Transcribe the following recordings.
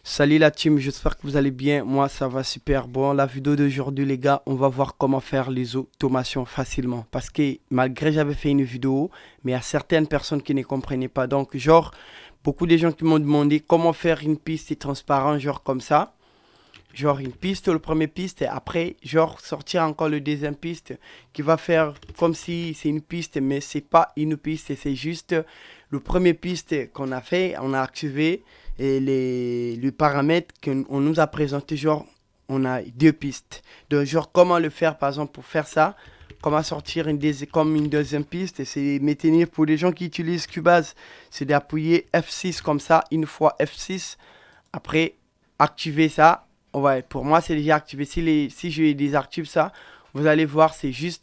Salut la team, j'espère que vous allez bien. Moi, ça va super. Bon, la vidéo d'aujourd'hui, les gars, on va voir comment faire les automations facilement. Parce que malgré j'avais fait une vidéo, mais il y a certaines personnes qui ne comprenaient pas. Donc, genre, beaucoup de gens qui m'ont demandé comment faire une piste transparente, genre comme ça. Genre une piste, le premier piste, et après, genre sortir encore le deuxième piste qui va faire comme si c'est une piste, mais c'est pas une piste, c'est juste le premier piste qu'on a fait, on a activé et les paramètres qu'on nous a présenté, genre on a deux pistes. Donc genre comment le faire par exemple pour faire ça, comment sortir comme une deuxième piste, c'est maintenir pour les gens qui utilisent Cubase, c'est d'appuyer F6 comme ça, une fois F6, après activer ça. Ouais, pour moi, c'est déjà activé. Si je désactive ça, vous allez voir,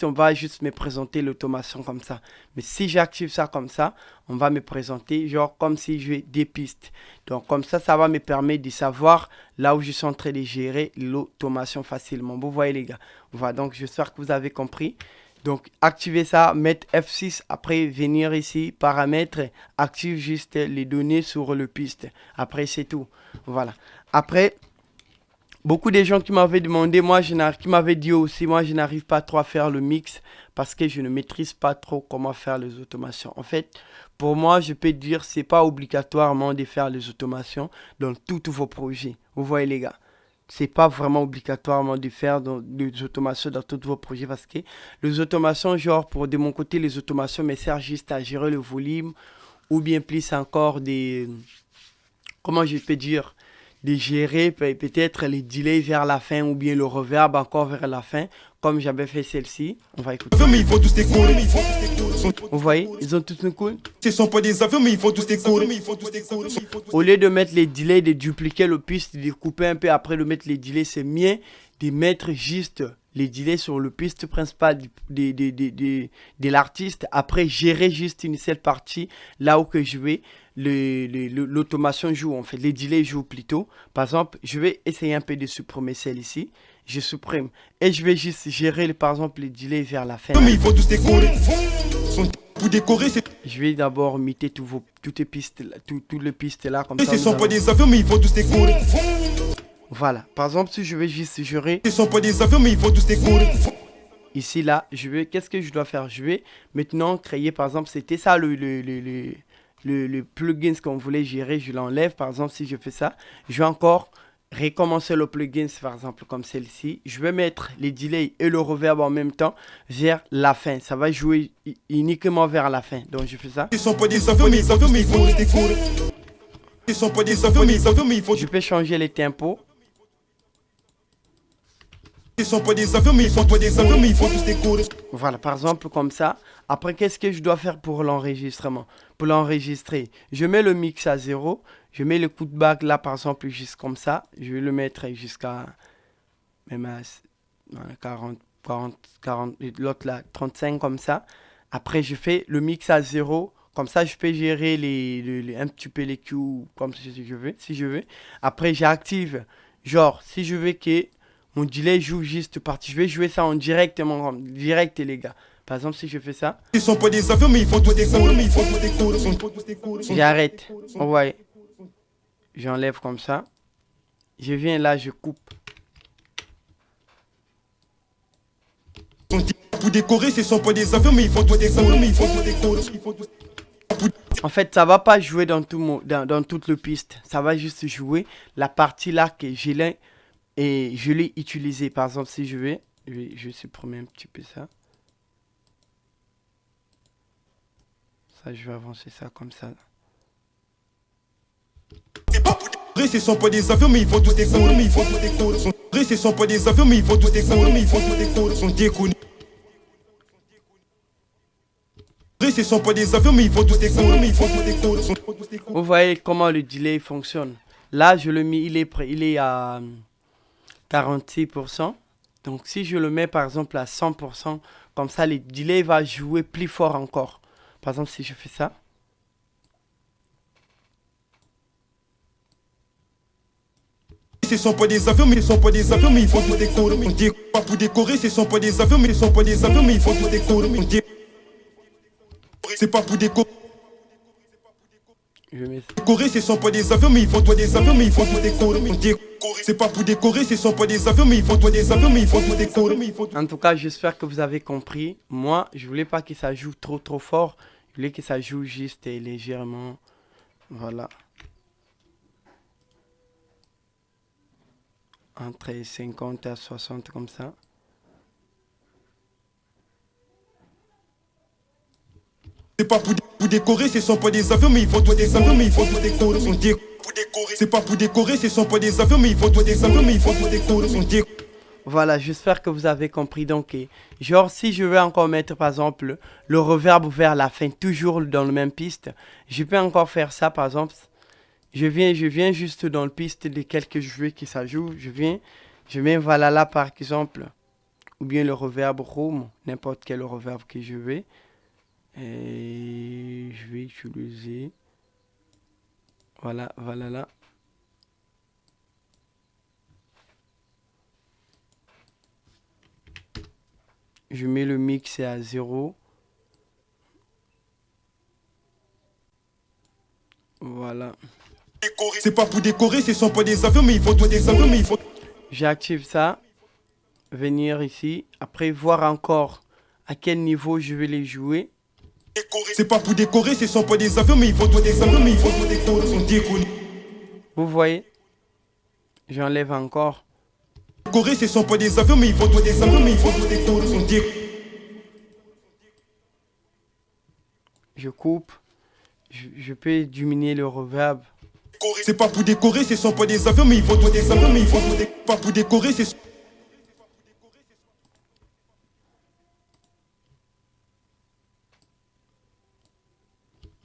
on va juste me présenter l'automation comme ça. Mais si j'active ça comme ça, on va me présenter genre comme si je des pistes. Donc comme ça va me permettre de savoir là où je suis en train de gérer l'automation facilement. Vous voyez les gars. Voilà, donc j'espère que vous avez compris. Donc activer ça, mettre F6, après venir ici, paramètres, active juste les données sur le piste. Après c'est tout. Voilà. Après, beaucoup de gens qui m'avaient demandé, qui m'avaient dit aussi, moi je n'arrive pas trop à faire le mix parce que je ne maîtrise pas trop comment faire les automations. En fait, pour moi, je peux dire, c'est pas obligatoirement de faire les automations dans tous vos projets. Vous voyez les gars, c'est pas vraiment obligatoirement de faire des automations dans tous vos projets parce que les automations, genre pour de mon côté, les automations me servent juste à gérer le volume ou bien plus encore comment je peux dire, de gérer peut-être les delays vers la fin ou bien le reverb encore vers la fin, comme j'avais fait celle-ci. On va écouter. Mais ils font tous tes cours. Vous voyez, ils ont tous une cool. Ce sont pas des avions, mais ils font tous tes cours. Au lieu de mettre les delays, de dupliquer le piste, de couper un peu après de mettre les delays, c'est mieux de mettre juste les delays sur le piste principal de l'artiste. Après, gérer juste une seule partie là où que je vais. L'automation joue, en fait, les delays jouent plutôt. Par exemple, je vais essayer un peu de supprimer celle ici. Je supprime. Et je vais juste gérer, par exemple, les delays vers la fin. Mais ils font tous décorer. Pour décorer, c'est. Je vais d'abord muter toutes les pistes, toutes les pistes là, comme ça. Ce sont pas des avions, mais ils font tous décorer. Voilà. Par exemple, si je vais juste gérer. Ce sont pas des avions, mais ils font tous décorer. Ici, là, qu'est-ce que je dois faire? Je vais maintenant créer, par exemple, c'était ça le plugin qu'on voulait gérer, je l'enlève. Par exemple, si je fais ça, je vais encore recommencer le plugin, par exemple, comme celle-ci. Je vais mettre les delays et le reverb en même temps vers la fin. Ça va jouer uniquement vers la fin. Donc, je fais ça. Ce sont pas des avions, mais ils font tous décorer. Ce sont pas des avions, mais ils font. Je peux changer les tempos. Ce sont pas des avions, mais ils font pas des avions, mais ils font tous décorer. Voilà, par exemple, comme ça. Après, qu'est-ce que je dois faire pour l'enregistrement? Pour l'enregistrer, je mets le mix à 0. Je mets le coup de bague là, par exemple, juste comme ça. Je vais le mettre jusqu'à même à 40, et l'autre là, 35 comme ça. Après, je fais le mix à 0. Comme ça, je peux gérer un petit peu les cues comme si je veux. Après, j'active, genre, si je veux que mon delay joue juste partie, je vais jouer ça en direct, les gars. Par exemple, si je fais ça. Ce sont pas des avions, mais ils font tous décorer. J'arrête. Ouais. J'enlève comme ça. Je viens là, je coupe. Pour décorer, ce sont pas des avions, mais ils font tous décorer. En fait, ça va pas jouer dans toute le piste. Ça va juste jouer la partie là que je l'ai utilisée. Par exemple, si je vais supprimer un petit peu ça. Ça, je vais avancer ça comme ça. Ce sont pas des avions, mais ils font tous décorer. Ce sont pas des avions, mais ils font tous décorer. Sont déconnus. Ce sont pas des avions, mais ils font tous décorer. Vous voyez comment le delay fonctionne. Là, je le mets, il est à 46%. Donc, si je le mets par exemple à 100%, comme ça, le delay va jouer plus fort encore. Par exemple, si je fais ça. Ce sont pas des avions, mais ils font tous décorer. Pas pour décorer, ce sont pas des avions, mais ils font tous décorer. C'est pas pour décorer. Je mets... Décorer, ce sont pas des avions, mais ils font toi des avions, mais ils font tout décorer. C'est pas pour décorer, ce sont pas des avions, mais ils font toi des avions, mais ils font tout décorer. En tout cas, j'espère que vous avez compris. Moi, je voulais pas que ça joue trop fort. Je voulais que ça joue juste et légèrement. Voilà. Entre 50 à 60 comme ça. C'est pas pour décorer, ce sont pas des avions, mais ils font toi des avions, mais ils font tout décorer. C'est pas pour décorer, ce sont pas des avions, mais ils font toi des avions, mais ils font tout décorer. Voilà, j'espère que vous avez compris. Donc, genre, si je veux encore mettre, par exemple, le reverb vers la fin, toujours dans le même piste, je peux encore faire ça, par exemple. Je viens juste dans le piste de quelques jouets qui ça joue. Je viens, voilà là, par exemple, ou bien le reverb room, n'importe quel reverb que je veux. Et je vais utiliser, voilà là. Je mets le mix à 0. Voilà. C'est pas pour décorer, ce sont pas des avions, mais ils font toi des avions, mais ils font... J'active ça. Venir ici. Après, voir encore à quel niveau je vais les jouer. C'est pas pour décorer, ce sont pas des avions, mais ils font toi des avions, mais ils font tout décorer. Vous voyez? J'enlève encore. Décorer, ce sont pas des avions, mais ils font toi des avions, mais ils font tout décorer. Je coupe. Je peux diminuer le reverb. C'est pas pour décorer, ce sont pas des avions, mais ils font toi des avions, mais ils font tout décorer. Pas pour décorer, c'est...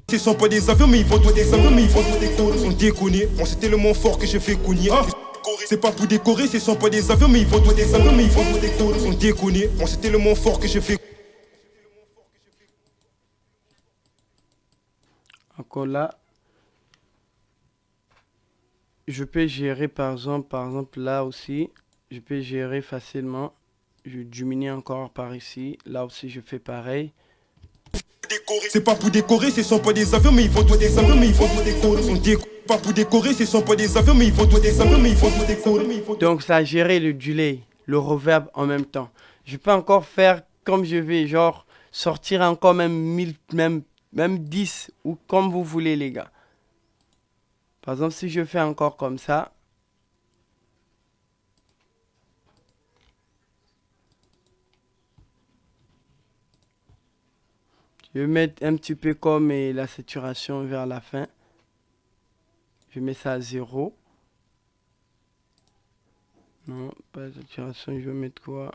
Ce sont pas des avions, mais ils font toi des avions, mais ils font tout décorer. On déconne, moi c'était le mot fort que je fais cogner. C'est pas pour décorer, ce sont pas des avions, mais ils font toi des avions, mais ils font tout décorer. On déconne, moi c'était le mot fort que je fais. Encore là. Je peux gérer par exemple là aussi. Je peux gérer facilement. Je diminue encore par ici. Là aussi je fais pareil. C'est pas pour décorer, ce sont pas des avions, mais ils font toi des avions, mais ils font tout décorer. Pas pour décorer, ce sont pas des avions, mais ils font toi des avions, mais ils font tout décorer. Donc ça a géré le delay, le reverb en même temps. Je peux encore faire comme je vais, genre sortir encore même 1000, même 10 ou comme vous voulez les gars. Par exemple, si je fais encore comme ça. Je vais mettre un petit peu comme la saturation vers la fin. Je mets ça à 0. Non, pas de saturation, je vais mettre quoi?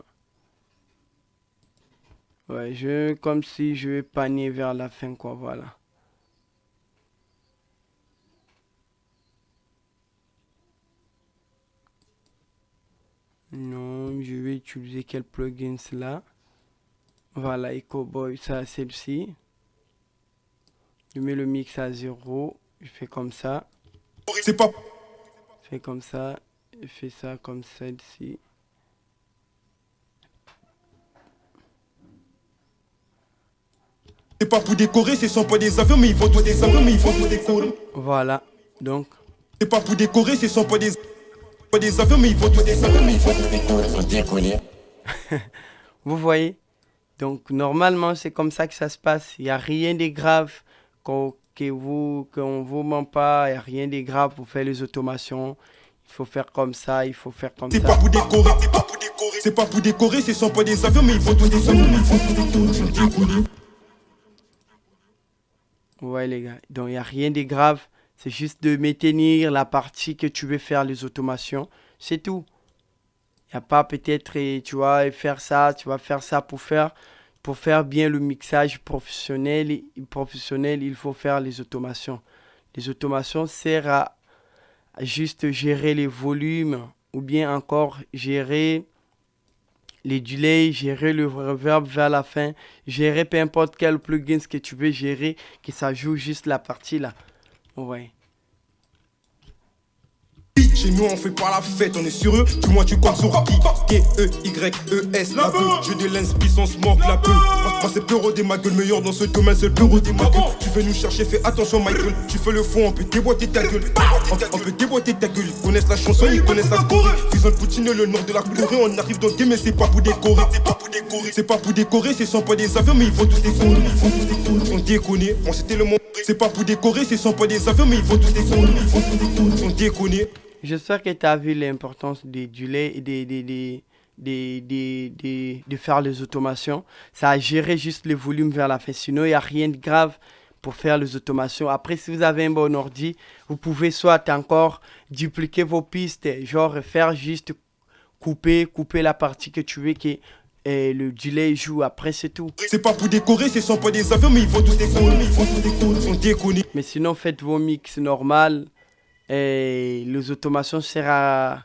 Ouais, comme si je vais panier vers la fin, quoi, voilà. Non, je vais utiliser quel plugin là? Voilà, EcoBoy, ça, celle-ci. Je mets le mix à 0. Je fais comme ça. C'est pas... Je fais comme ça. Je fais ça comme celle-ci. C'est pas pour décorer, ce sont pas des avions, mais ils font toi des avions, mais ils font tout décorer. Voilà, donc. C'est pas pour décorer, ce sont pas des avions, mais ils font toi des avions, mais ils font tout décorer. Vous voyez? Donc, normalement, c'est comme ça que ça se passe. Il n'y a rien de grave qu'on vous ment pas. Il n'y a rien de grave pour faire les automations. Il faut faire comme ça, il faut faire comme ça. C'est pas pour décorer, c'est pas pour décorer. C'est pas pour décorer, ce sont pas des avions, mais ils font toi des avions, mais ils font tout décorer. Ouais, les gars. Donc, il n'y a rien de grave. C'est juste de maintenir la partie que tu veux faire les automations. C'est tout. Il n'y a pas peut-être, tu vas faire ça, pour faire bien le mixage professionnel, il faut faire les automations. Les automations servent à juste gérer les volumes ou bien encore gérer les delays, gérer le reverb vers la fin, gérer peu importe quel plugin que tu veux gérer, que ça joue juste la partie là. Ouais. Chez nous on fait pas la fête, on est sur eux, du moins tu comptes sur qui. K-E-Y-E-S, la peu. Jeu de lens, puissance, manque la peu. Moi c'est Peuro des ma gueule, meilleur dans ce domaine, c'est le Peuro des ma gueule. Tu veux nous chercher, fais attention Michael. Tu fais le fond, on peut déboîter ta gueule. On peut déboîter ta gueule. Ils connaissent la chanson, ils connaissent la Corée. Fusion de Poutine, le nord de la Corée. On arrive dans le game, mais c'est pas pour décorer. C'est pas pour décorer, c'est sans pas des avions, mais ils vont tous décorer. Ils sont déconnés, on c'était le monde. C'est pas pour décorer, c'est sans pas des avions, mais ils vont tous décorer. Ils sont déconnés. J'espère que tu as vu l'importance du lait et de faire les automations. Ça a géré juste le volume vers la fin. Sinon, il n'y a rien de grave pour faire les automations. Après, si vous avez un bon ordi, vous pouvez soit encore dupliquer vos pistes, genre faire juste couper la partie que tu veux que le delay joue. Après, c'est tout. C'est pas pour décorer, c'est sans pas des avions, mais ils vont tous décorer. Ils sont déconnés. Mais sinon, faites vos mix normales. Et les automations ça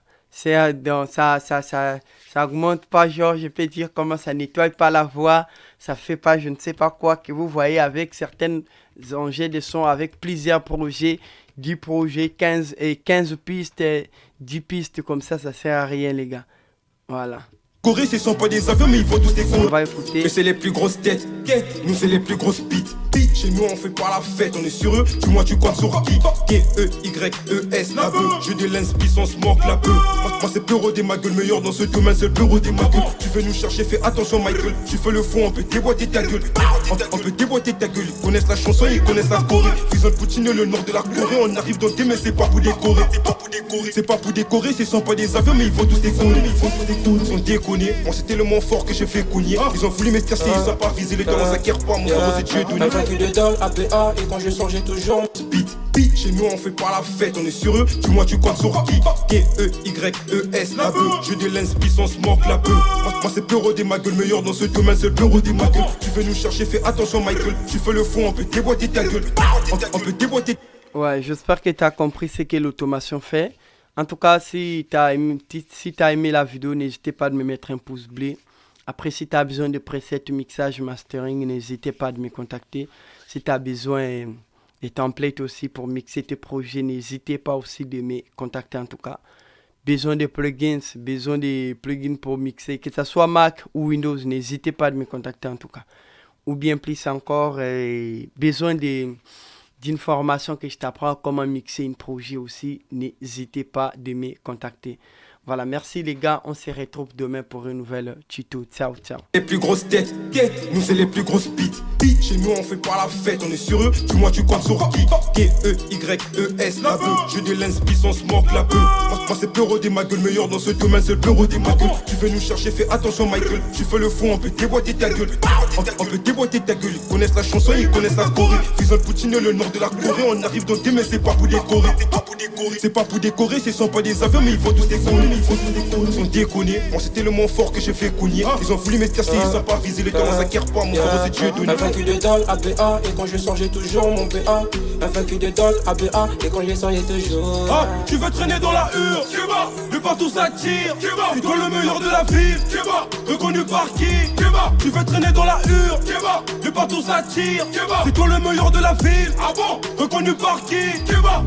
augmente pas, genre je peux dire comment ça nettoie pas la voix, ça fait pas je ne sais pas quoi que vous voyez avec certaines engins de son, avec plusieurs projets, 10 projets, 15 pistes, 10 pistes comme ça sert à rien les gars. Voilà. Corée, c'est sans pas des avions, mais ils vont tous décorer. On va écouter. Mais c'est les plus grosses têtes, nous c'est les plus grosses bites. Chez nous on fait pas la fête, on est sur eux, du moins tu comptes sur qui. K-E-Y-E-S, la peu. Jeu de lens, puissance, manque la peu. Moi c'est Peuro des ma gueule, meilleur dans ce domaine, c'est le Peuro des ma gueule. Tu veux nous chercher, fais attention Michael. Tu fais le fond, on peut déboîter ta gueule. On peut déboîter ta gueule. Ils connaissent la chanson, ils connaissent la Corée. Fusion de Poutine, le nord de la Corée. On arrive dans le game, mais c'est pas pour décorer. C'est pas pour décorer, c'est sans pas des avions, mais ils vont tous décorer. Ils sont déconnés, on c'était le moins fort que j'ai fait cogner. Ils ont voulu m'escarcer, ils savent pas viser les talents, ça quiert pas, mon cerveau c'est Dieu donné. Vaincu de doll, APA, et quand je sors j'ai toujours Speed. Chez nous on fait pas la fête, on est sur eux, du moins tu comptes sur qui. K-E-Y-E-S, la peu. Jeu de lens, puissance, manque la peu. Moi c'est Peuro des ma gueule, meilleur dans ce domaine, c'est le Peuro des ma gueule. Tu veux nous chercher, fais attention Michael. Tu fais le fond, on peut déboîter ta gueule. On peut déboîter. Ouais, j'espère que tu as compris ce que l'automation fait. En tout cas, si tu as aimé la vidéo, n'hésitez pas à me mettre un pouce bleu. Après, si tu as besoin de presets, mixage, mastering, n'hésitez pas à me contacter. Si tu as besoin de templates aussi pour mixer tes projets, n'hésitez pas aussi de me contacter en tout cas. Besoin de plugins pour mixer, que ce soit Mac ou Windows, n'hésitez pas à me contacter en tout cas. Ou bien plus encore, besoin d'informations que je t'apprends comment mixer un projet aussi, n'hésitez pas de me contacter. Voilà, merci les gars, on se retrouve demain pour une nouvelle tuto. Ciao, ciao. Les plus grosses têtes, nous c'est les plus grosses bites. Chez nous on fait pas la fête, on est sur eux, du moins tu comptes sur qui. K-E-Y-E-S, la peu. Jeu de lens, puissance, manque la peu. Moi c'est Peuro des ma gueule, meilleur dans ce domaine, c'est le Peuro des ma gueule. Tu veux nous chercher, fais attention Michael. Tu fais le fond, on peut déboîter ta gueule. On peut déboîter ta gueule. Ils connaissent la chanson, ils connaissent la Corée. Fusion de Poutine, le nord de la Corée. On arrive dans le game, mais c'est pas pour décorer. C'est pas pour décorer, c'est sans pas des avions, mais ils vont tous décorer. Ils sont déconnés, on c'était le moins fort que j'ai fait cogner. Ils ont voulu m'escarcer, ils savent pas viser les talents, ça quiert pas, mon cerveau c'est Dieu donné. Vaincu de doll, APA, et quand je sors j'ai toujours mon PA. Vaincu de doll, APA, et quand je sors j'ai toujours. Ah, tu veux traîner dans la hure, tu vas, de partout ça tire, tu vas, tu dois le meilleur de la ville, tu vas, reconnu par qui, tu vas, tu veux traîner dans la hure, tu vas, de partout ça tire, tu vas, c'est toi le meilleur de la ville, ah bon, reconnu par qui, tu vas.